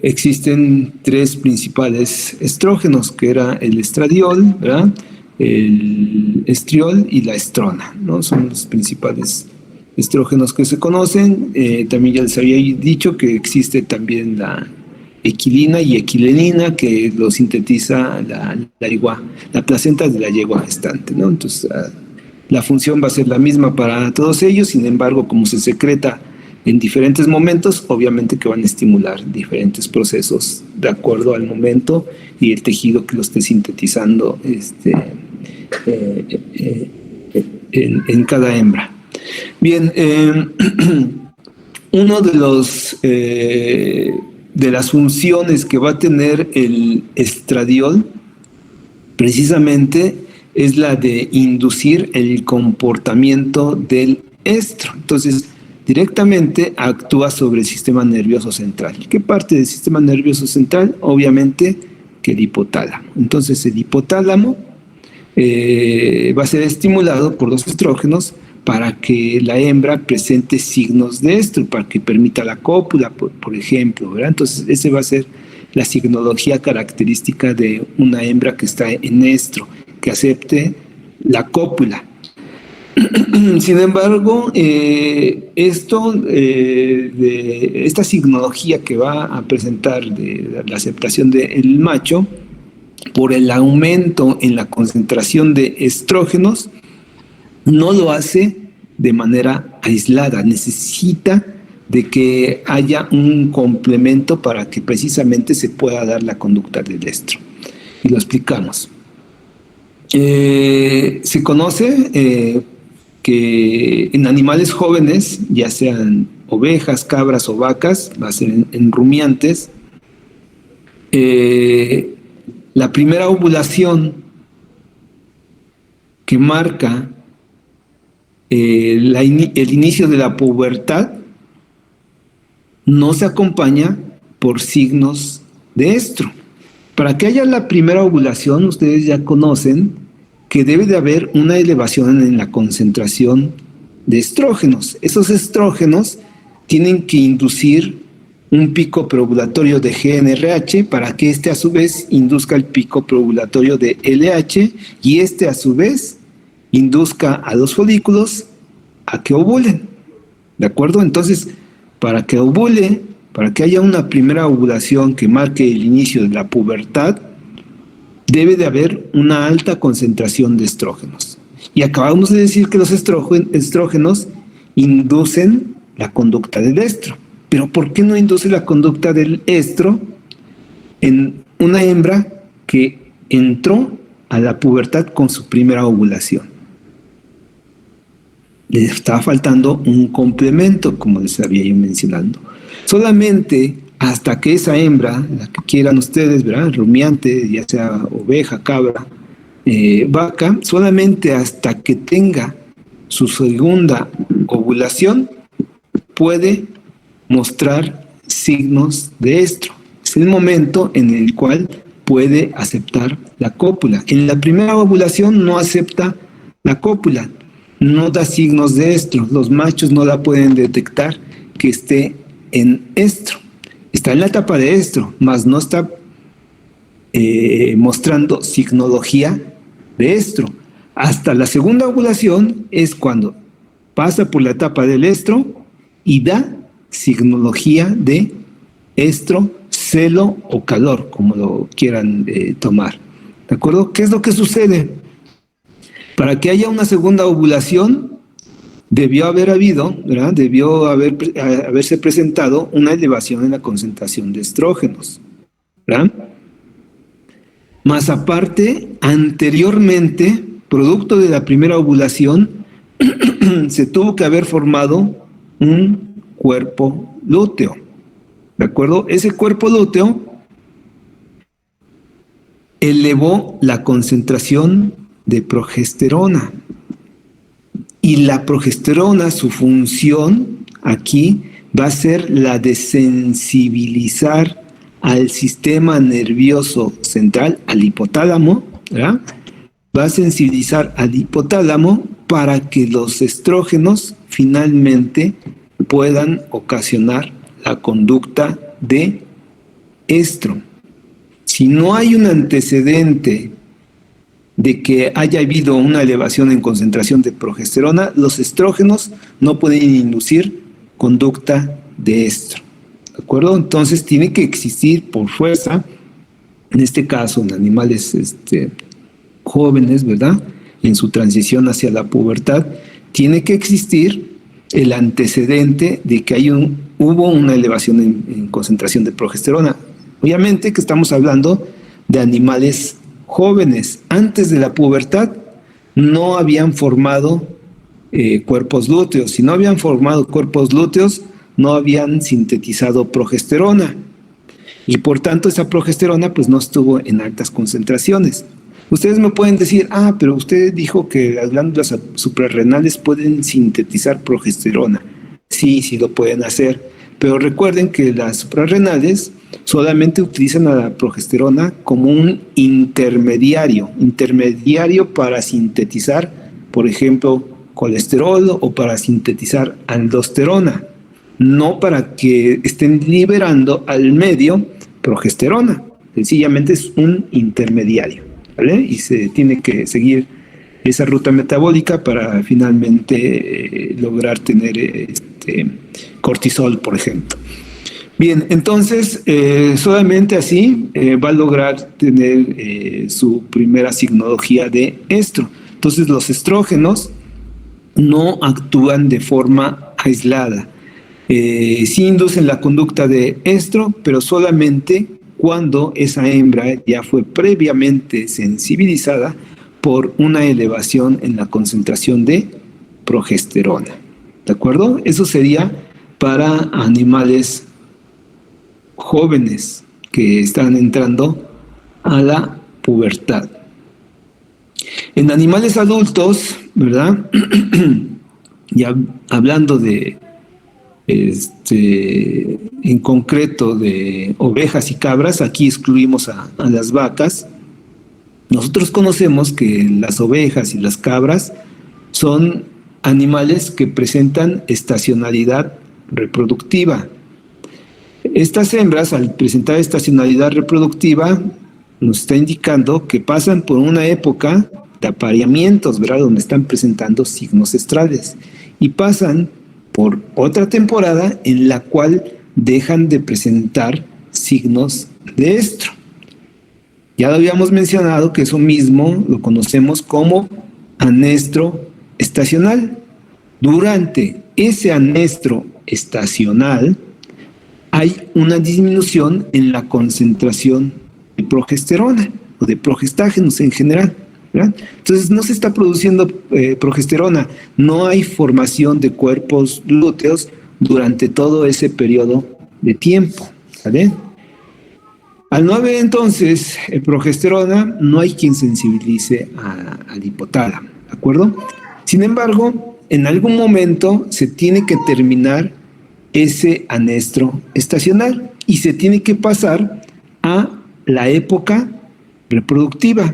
existen tres principales estrógenos, que era el estradiol, ¿verdad?, el estriol y la estrona, ¿no? Son los principales estrógenos que se conocen. También ya les había dicho que existe también la equilina y equilenina, que lo sintetiza la placenta de la yegua gestante, ¿no? Entonces, la función va a ser la misma para todos ellos. Sin embargo, como se secreta en diferentes momentos, obviamente que van a estimular diferentes procesos de acuerdo al momento y el tejido que lo esté sintetizando en cada hembra. Bien, uno de las funciones que va a tener el estradiol precisamente es la de inducir el comportamiento del estro. Entonces, directamente actúa sobre el sistema nervioso central. ¿Qué parte del sistema nervioso central? Obviamente que el hipotálamo. Entonces, el hipotálamo va a ser estimulado por los estrógenos para que la hembra presente signos de estro, para que permita la cópula, por ejemplo, ¿verdad? Entonces, esa va a ser la signología característica de una hembra que está en estro, que acepte la cópula. Sin embargo, esta signología que va a presentar de la aceptación del macho, por el aumento en la concentración de estrógenos, no lo hace de manera aislada, necesita de que haya un complemento para que precisamente se pueda dar la conducta del estro. Y lo explicamos. Se conoce que en animales jóvenes, ya sean ovejas, cabras o vacas, va a ser en rumiantes, la primera ovulación que marca el inicio de la pubertad no se acompaña por signos de estro. Para que haya la primera ovulación, ustedes ya conocen que debe de haber una elevación en la concentración de estrógenos. Esos estrógenos tienen que inducir un pico preovulatorio de GnRH para que a su vez induzca el pico preovulatorio de LH y a su vez induzca a los folículos a que ovulen. ¿De acuerdo? Entonces, para que ovule, para que haya una primera ovulación que marque el inicio de la pubertad, debe de haber una alta concentración de estrógenos. Y acabamos de decir que los estrógenos inducen la conducta del estro. Pero ¿por qué no induce la conducta del estro en una hembra que entró a la pubertad con su primera ovulación? Le estaba faltando un complemento, como les había ido mencionando. Solamente hasta que esa hembra, la que quieran ustedes, ¿verdad?, rumiante, ya sea oveja, cabra, vaca, solamente hasta que tenga su segunda ovulación puede mostrar signos de estro. Es el momento en el cual puede aceptar la cópula. En la primera ovulación no acepta la cópula, no da signos de estro. Los machos no la pueden detectar que esté en estro. Está en la etapa de estro, mas no está mostrando signología de estro. Hasta la segunda ovulación es cuando pasa por la etapa del estro y da signología de estro, celo o calor, como lo quieran tomar. ¿De acuerdo? ¿Qué es lo que sucede? Para que haya una segunda ovulación, debió haberse presentado una elevación en la concentración de estrógenos, ¿verdad? Más aparte, anteriormente, producto de la primera ovulación, se tuvo que haber formado un cuerpo lúteo, ¿de acuerdo? Ese cuerpo lúteo elevó la concentración de progesterona. Y la progesterona, su función aquí va a ser la de sensibilizar al sistema nervioso central, al hipotálamo, ¿verdad? Va a sensibilizar al hipotálamo para que los estrógenos finalmente puedan ocasionar la conducta de estro. Si no hay un antecedente de que haya habido una elevación en concentración de progesterona, los estrógenos no pueden inducir conducta de estro. ¿De acuerdo? Entonces tiene que existir por fuerza, en este caso en animales jóvenes, ¿verdad? En su transición hacia la pubertad, tiene que existir el antecedente de que hubo una elevación en concentración de progesterona. Obviamente que estamos hablando de animales jóvenes. Antes de la pubertad no habían formado cuerpos lúteos. Si no habían formado cuerpos lúteos, no habían sintetizado progesterona. Y por tanto esa progesterona pues no estuvo en altas concentraciones. Ustedes me pueden decir, pero usted dijo que las glándulas suprarrenales pueden sintetizar progesterona. Sí, sí lo pueden hacer, pero recuerden que las suprarrenales solamente utilizan a la progesterona como un intermediario para sintetizar, por ejemplo, colesterol o para sintetizar aldosterona, no para que estén liberando al medio progesterona. Sencillamente es un intermediario, ¿vale? Y se tiene que seguir esa ruta metabólica para finalmente lograr tener cortisol, por ejemplo. Bien, entonces solamente así va a lograr tener su primera signología de estro. Entonces los estrógenos no actúan de forma aislada. Sí inducen la conducta de estro, pero solamente cuando esa hembra ya fue previamente sensibilizada por una elevación en la concentración de progesterona. ¿De acuerdo? Eso sería para animales jóvenes que están entrando a la pubertad. En animales adultos, ¿verdad? Ya hablando de en concreto de ovejas y cabras, aquí excluimos a las vacas. Nosotros conocemos que las ovejas y las cabras son animales que presentan estacionalidad reproductiva. Estas hembras, al presentar estacionalidad reproductiva, nos está indicando que pasan por una época de apareamientos, ¿verdad?, donde están presentando signos estrales, y pasan por otra temporada en la cual dejan de presentar signos de estro. Ya lo habíamos mencionado que eso mismo lo conocemos como anestro estacional. Durante ese anestro estacional hay una disminución en la concentración de progesterona o de progestágenos en general, ¿verdad? Entonces no se está produciendo progesterona, no hay formación de cuerpos lúteos durante todo ese periodo de tiempo, ¿vale? Al no haber entonces progesterona, no hay quien sensibilice al hipotálamo, ¿de acuerdo? Sin embargo, en algún momento se tiene que terminar ese anestro estacional y se tiene que pasar a la época reproductiva.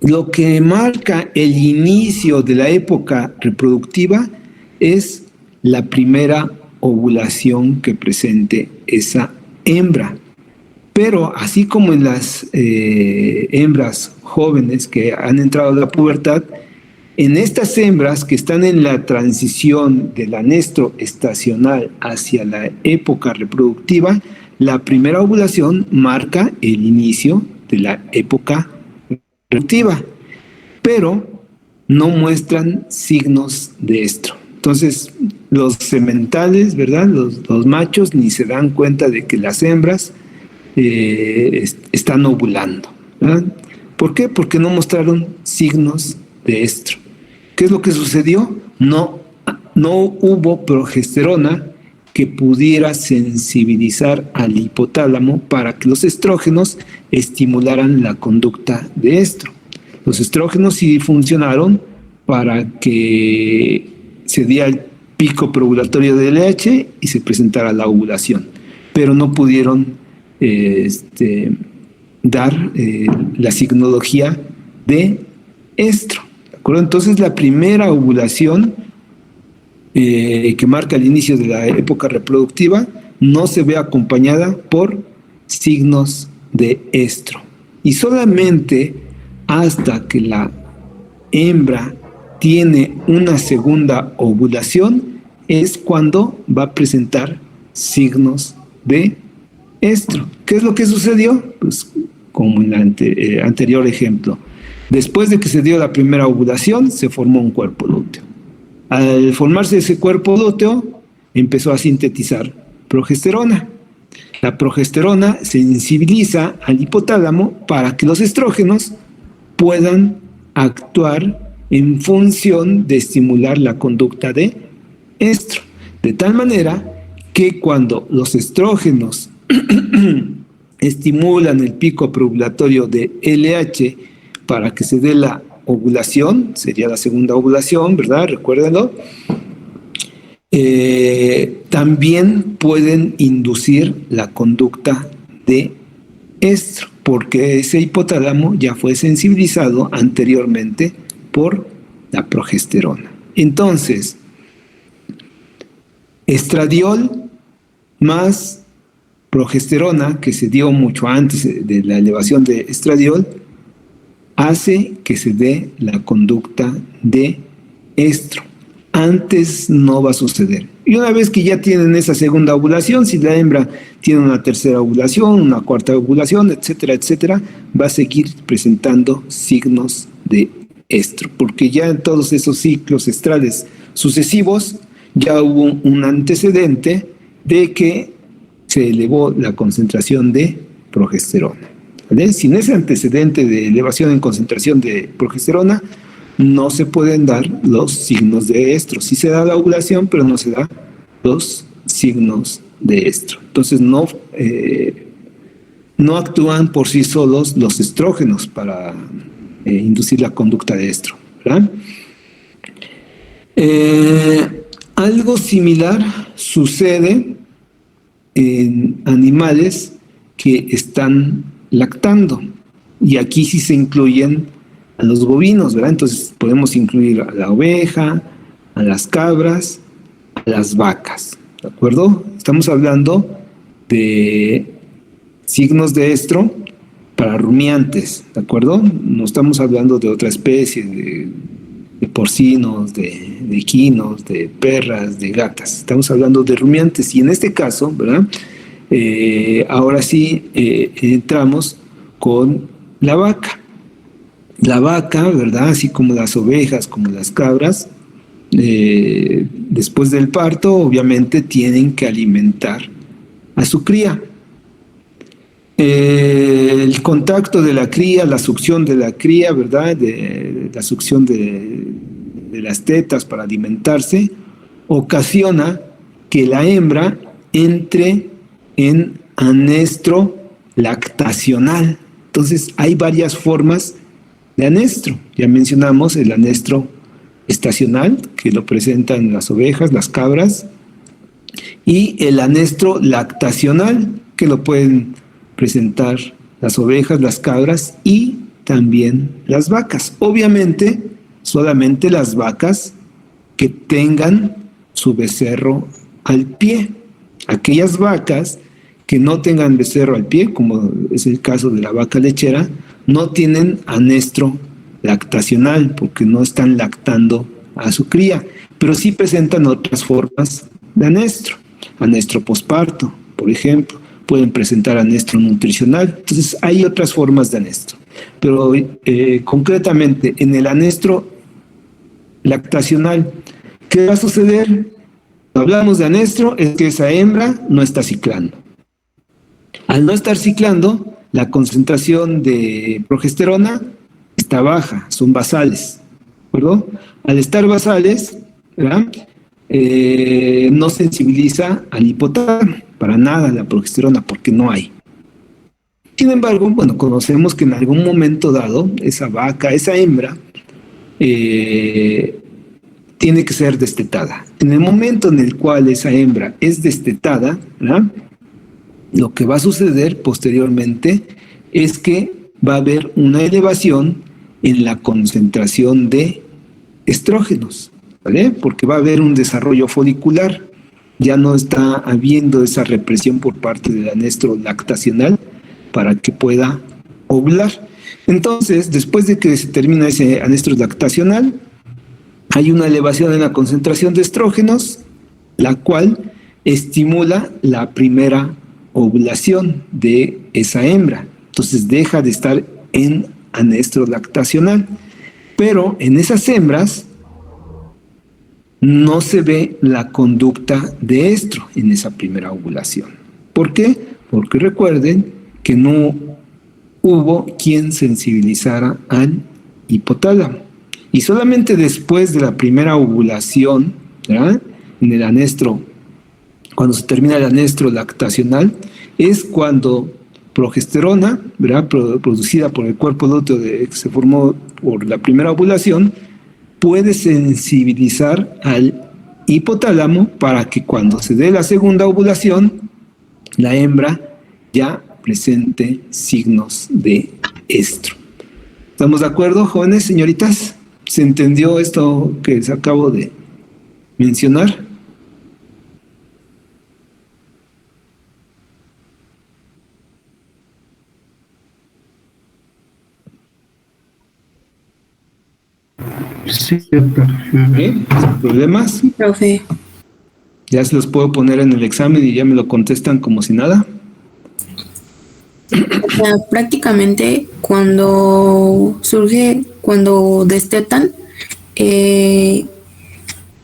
Lo que marca el inicio de la época reproductiva es la primera ovulación que presente esa hembra. Pero así como en las hembras jóvenes que han entrado a la pubertad, en estas hembras que están en la transición del anestro estacional hacia la época reproductiva, la primera ovulación marca el inicio de la época reproductiva, pero no muestran signos de estro. Entonces, los sementales, ¿verdad?, los machos ni se dan cuenta de que las hembras están ovulando, ¿verdad? ¿Por qué? Porque no mostraron signos de estro. ¿Qué es lo que sucedió? No hubo progesterona que pudiera sensibilizar al hipotálamo para que los estrógenos estimularan la conducta de estro. Los estrógenos sí funcionaron para que se diera el pico preovulatorio de LH y se presentara la ovulación, pero no pudieron dar la signología de estro. ¿De acuerdo? Entonces la primera ovulación que marca el inicio de la época reproductiva no se ve acompañada por signos de estro. Y solamente hasta que la hembra tiene una segunda ovulación es cuando va a presentar signos de estro. ¿Qué es lo que sucedió? Pues como en el anterior ejemplo. Después de que se dio la primera ovulación, se formó un cuerpo lúteo. Al formarse ese cuerpo lúteo, empezó a sintetizar progesterona. La progesterona sensibiliza al hipotálamo para que los estrógenos puedan actuar en función de estimular la conducta de estro. De tal manera que cuando los estrógenos estimulan el pico preovulatorio de LH para que se dé la ovulación, sería la segunda ovulación, ¿verdad? Recuérdenlo. También pueden inducir la conducta de estro, porque ese hipotálamo ya fue sensibilizado anteriormente por la progesterona. Entonces, estradiol más progesterona, que se dio mucho antes de la elevación de estradiol, hace que se dé la conducta de estro. Antes no va a suceder. Y una vez que ya tienen esa segunda ovulación, si la hembra tiene una tercera ovulación, una cuarta ovulación, etcétera, etcétera, va a seguir presentando signos de estro, porque ya en todos esos ciclos estrales sucesivos ya hubo un antecedente de que se elevó la concentración de progesterona. ¿Vale? Sin ese antecedente de elevación en concentración de progesterona, no se pueden dar los signos de estro. Sí se da la ovulación, pero no se da los signos de estro. Entonces no actúan por sí solos los estrógenos para inducir la conducta de estro, ¿verdad? Algo similar sucede en animales que están lactando, y aquí sí se incluyen a los bovinos, ¿verdad? Entonces podemos incluir a la oveja, a las cabras, a las vacas, ¿de acuerdo? Estamos hablando de signos de estro para rumiantes, ¿de acuerdo? No estamos hablando de otra especie, de porcinos, de equinos, de perras, de gatas. Estamos hablando de rumiantes, y en este caso, ¿verdad? Ahora sí entramos con la vaca. La vaca, ¿verdad? Así como las ovejas, como las cabras, después del parto, obviamente tienen que alimentar a su cría. El contacto de la cría, la succión de la cría, ¿verdad? La succión de las tetas para alimentarse, ocasiona que la hembra entre en anestro lactacional. Entonces, hay varias formas de anestro. Ya mencionamos el anestro estacional, que lo presentan las ovejas, las cabras, y el anestro lactacional, que lo pueden presentar las ovejas, las cabras y también las vacas. Obviamente, solamente las vacas que tengan su becerro al pie. Aquellas vacas que no tengan becerro al pie, como es el caso de la vaca lechera, no tienen anestro lactacional porque no están lactando a su cría, pero sí presentan otras formas de anestro. Anestro posparto, por ejemplo, pueden presentar anestro nutricional. Entonces hay otras formas de anestro, pero concretamente en el anestro lactacional, ¿qué va a suceder? Cuando hablamos de anestro, es que esa hembra no está ciclando. Al no estar ciclando, la concentración de progesterona está baja, son basales, ¿de acuerdo? Al estar basales, ¿verdad? No sensibiliza al hipotálamo para nada la progesterona, porque no hay. Sin embargo, bueno, conocemos que en algún momento dado, esa vaca, esa hembra, tiene que ser destetada. En el momento en el cual esa hembra es destetada, ¿verdad? Lo que va a suceder posteriormente es que va a haber una elevación en la concentración de estrógenos, ¿vale? Porque va a haber un desarrollo folicular. ya no está habiendo esa represión por parte del anestro lactacional para que pueda ovular. Entonces, después de que se termina ese anestro lactacional, hay una elevación en la concentración de estrógenos, la cual estimula la primera ovulación de esa hembra. Entonces deja de estar en anestro lactacional. Pero en esas hembras no se ve la conducta de estro en esa primera ovulación. ¿Por qué? Porque recuerden que no hubo quien sensibilizara al hipotálamo. Y solamente después de la primera ovulación, ¿verdad?, en el anestro, cuando se termina el anestro lactacional, es cuando progesterona, ¿verdad?, producida por el cuerpo lúteo que se formó por la primera ovulación, puede sensibilizar al hipotálamo para que cuando se dé la segunda ovulación, la hembra ya presente signos de estro. ¿Estamos de acuerdo, jóvenes, señoritas? ¿Se entendió esto que les acabo de mencionar? Sí, doctor. ¿Sin problemas? Profe. Ya se los puedo poner en el examen y ya me lo contestan como si nada. O sea, prácticamente cuando destetan,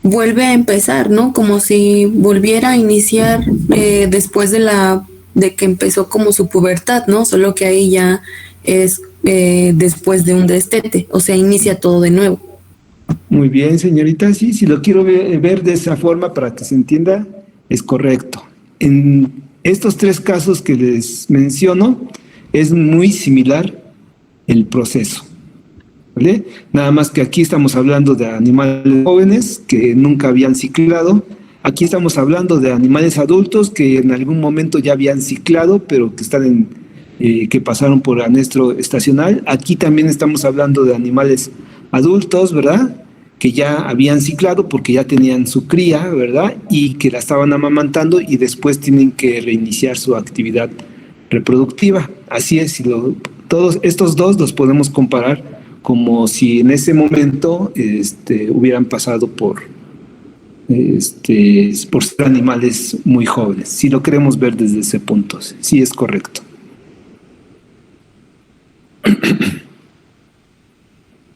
vuelve a empezar, ¿no? Como si volviera a iniciar después de que empezó como su pubertad, ¿no? Solo que ahí ya es después de un destete, o sea, inicia todo de nuevo. Muy bien, señorita. Sí, si lo quiero ver de esa forma para que se entienda, es correcto. En estos tres casos que les menciono, es muy similar el proceso, ¿vale? Nada más que aquí estamos hablando de animales jóvenes que nunca habían ciclado. Aquí estamos hablando de animales adultos que en algún momento ya habían ciclado, pero que están que pasaron por anestro estacional. Aquí también estamos hablando de animales adultos, ¿verdad?, que ya habían ciclado porque ya tenían su cría, ¿verdad?, y que la estaban amamantando y después tienen que reiniciar su actividad reproductiva. Así es, todos estos dos los podemos comparar como si en ese momento hubieran pasado por ser animales muy jóvenes. Si lo queremos ver desde ese punto, sí es correcto.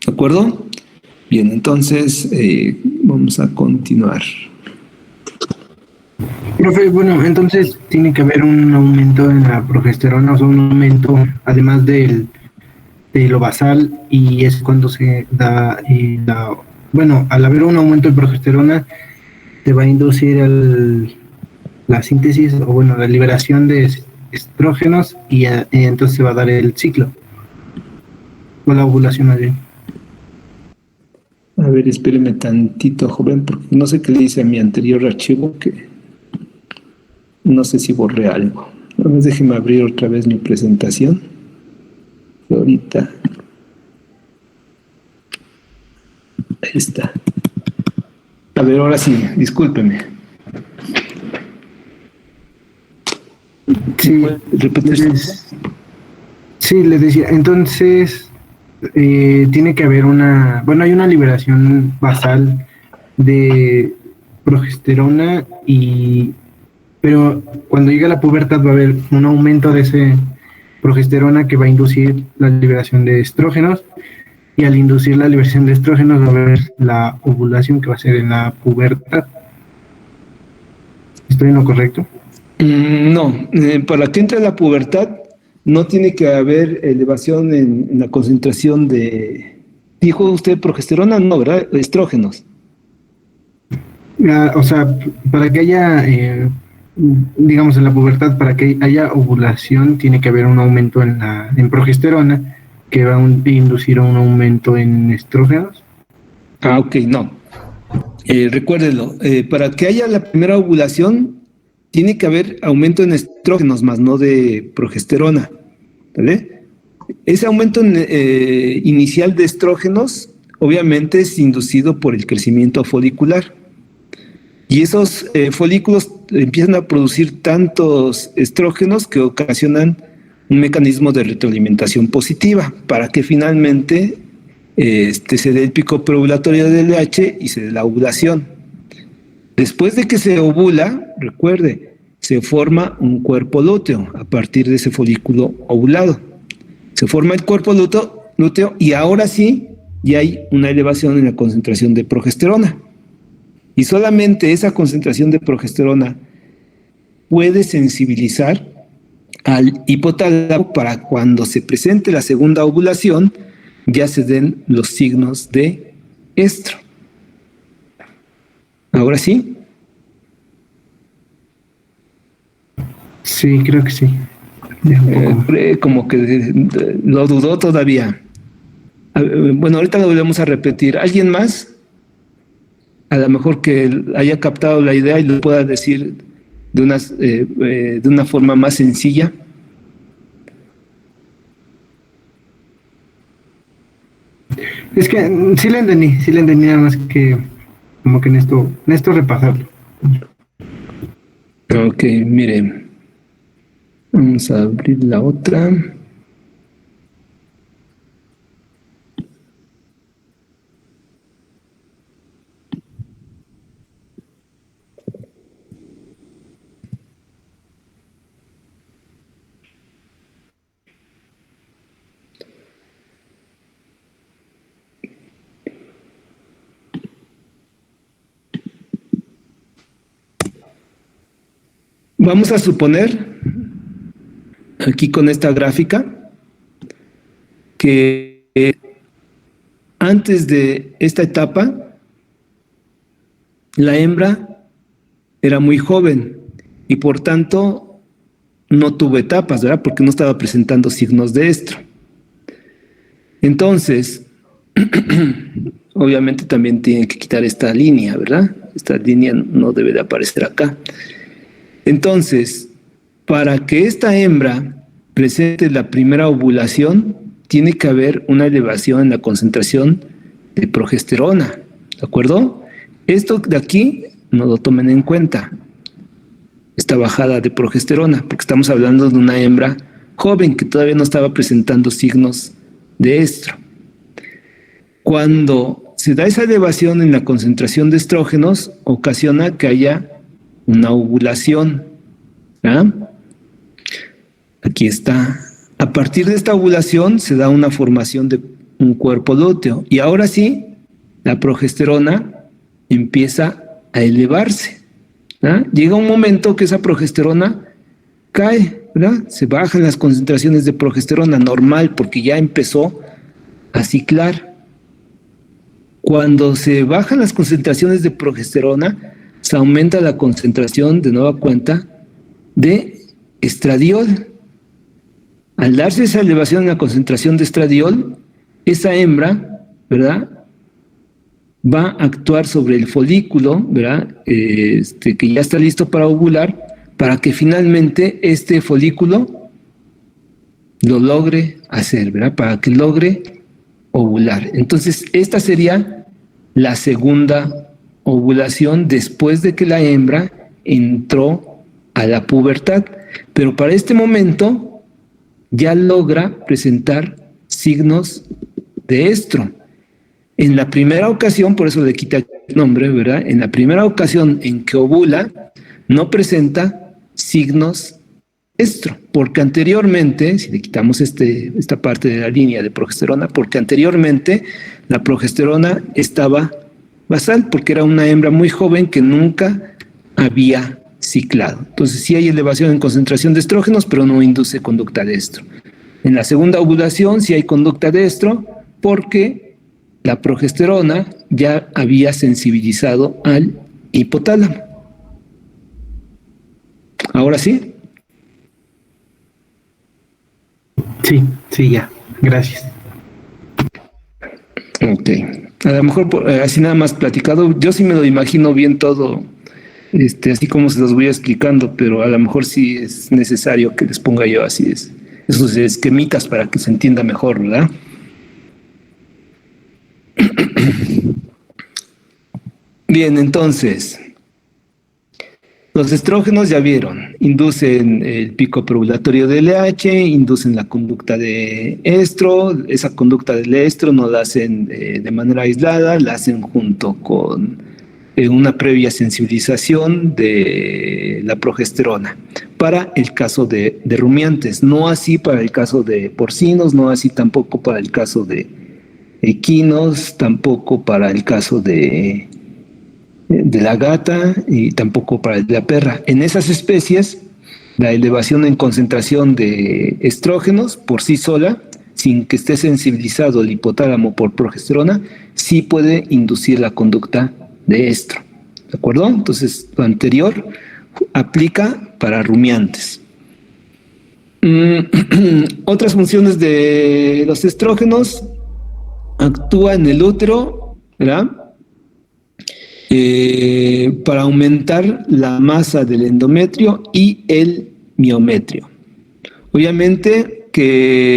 ¿De acuerdo? Bien, entonces vamos a continuar. Profe, bueno, entonces tiene que haber un aumento en la progesterona, o sea, un aumento además de lo basal, y es cuando se da bueno, al haber un aumento de progesterona se va a inducir la síntesis, o bueno, la liberación de estrógenos y entonces se va a dar el ciclo, o la ovulación más bien. A ver, espéreme tantito, joven, porque no sé qué le dice a mi anterior archivo, que no sé si borré algo. Nada más déjeme abrir otra vez mi presentación. Ahorita. Ahí está. A ver, ahora sí, discúlpeme. Sí, sí, les decía, entonces tiene que haber hay una liberación basal de progesterona, pero cuando llega la pubertad va a haber un aumento de ese progesterona que va a inducir la liberación de estrógenos, y al inducir la liberación de estrógenos va a haber la ovulación que va a ser en la pubertad. ¿Estoy en lo correcto? No, para que entre la pubertad no tiene que haber elevación en la concentración de... ¿Dijo usted progesterona? No, ¿verdad? Estrógenos. O sea, para que haya, digamos, en la pubertad, para que haya ovulación, tiene que haber un aumento en progesterona que va a inducir un aumento en estrógenos. Ah, ok, no. Recuérdelo, para que haya la primera ovulación, tiene que haber aumento en estrógenos, más no de progesterona, ¿vale? Ese aumento inicial de estrógenos, obviamente, es inducido por el crecimiento folicular. Y esos folículos empiezan a producir tantos estrógenos que ocasionan un mecanismo de retroalimentación positiva para que finalmente se dé el pico preovulatorio del LH y se dé la ovulación. Después de que se ovula, recuerde, se forma un cuerpo lúteo a partir de ese folículo ovulado. Se forma el cuerpo lúteo y ahora sí ya hay una elevación en la concentración de progesterona. Y solamente esa concentración de progesterona puede sensibilizar al hipotálamo para cuando se presente la segunda ovulación ya se den los signos de estro. ¿Ahora sí? Sí, creo que sí. Como que lo dudó todavía. Bueno, ahorita lo volvemos a repetir. ¿Alguien más? A lo mejor que haya captado la idea y lo pueda decir de una forma más sencilla. Es que sí le entendí nada más que como que necesito repasarlo. Ok, miren. Vamos a abrir la otra. Vamos a suponer, aquí con esta gráfica, que antes de esta etapa, la hembra era muy joven y por tanto no tuvo etapas, ¿verdad? Porque no estaba presentando signos de estro. Entonces, obviamente también tienen que quitar esta línea, ¿verdad? Esta línea no debe de aparecer acá. Entonces, para que esta hembra presente la primera ovulación, tiene que haber una elevación en la concentración de progesterona, ¿de acuerdo? Esto de aquí no lo tomen en cuenta, esta bajada de progesterona, porque estamos hablando de una hembra joven que todavía no estaba presentando signos de estro. Cuando se da esa elevación en la concentración de estrógenos, ocasiona que haya una ovulación. ¿Ah? Aquí está. A partir de esta ovulación se da una formación de un cuerpo lúteo. Y ahora sí, la progesterona empieza a elevarse. ¿Ah? Llega un momento que esa progesterona cae, ¿verdad? Se bajan las concentraciones de progesterona normal porque ya empezó a ciclar. Cuando se bajan las concentraciones de progesterona, se aumenta la concentración, de nueva cuenta, de estradiol. Al darse esa elevación en la concentración de estradiol, esa hembra, ¿verdad?, va a actuar sobre el folículo, ¿verdad?, que ya está listo para ovular, para que finalmente este folículo lo logre hacer, ¿verdad?, para que logre ovular. Entonces, esta sería la segunda ovulación después de que la hembra entró a la pubertad. Pero para este momento ya logra presentar signos de estro. En la primera ocasión, por eso le quita el nombre, ¿verdad? En la primera ocasión en que ovula, no presenta signos de estro, porque anteriormente, si le quitamos esta parte de la línea de progesterona, porque anteriormente la progesterona estaba basal, porque era una hembra muy joven que nunca había ciclado. Entonces sí hay elevación en concentración de estrógenos, pero no induce conducta de estro. En la segunda ovulación sí hay conducta de estro, porque la progesterona ya había sensibilizado al hipotálamo. ¿Ahora sí? Sí, ya. Gracias. Ok. A lo mejor así nada más platicado, yo sí me lo imagino bien todo, así como se los voy explicando, pero a lo mejor sí es necesario que les ponga yo así esos esquemitas para que se entienda mejor, ¿verdad? Bien, entonces, Los estrógenos ya vieron, inducen el pico preovulatorio del LH, inducen la conducta de estro. Esa conducta del estro no la hacen de manera aislada, la hacen junto con una previa sensibilización de la progesterona para el caso de rumiantes, no así para el caso de porcinos, no así tampoco para el caso de equinos, tampoco para el caso de la gata y tampoco para el de la perra. En esas especies, la elevación en concentración de estrógenos por sí sola, sin que esté sensibilizado el hipotálamo por progesterona, sí puede inducir la conducta de estro. ¿De acuerdo? Entonces, lo anterior aplica para rumiantes. Otras funciones de los estrógenos: actúa en el útero, ¿verdad? Para aumentar la masa del endometrio y el miometrio. Obviamente que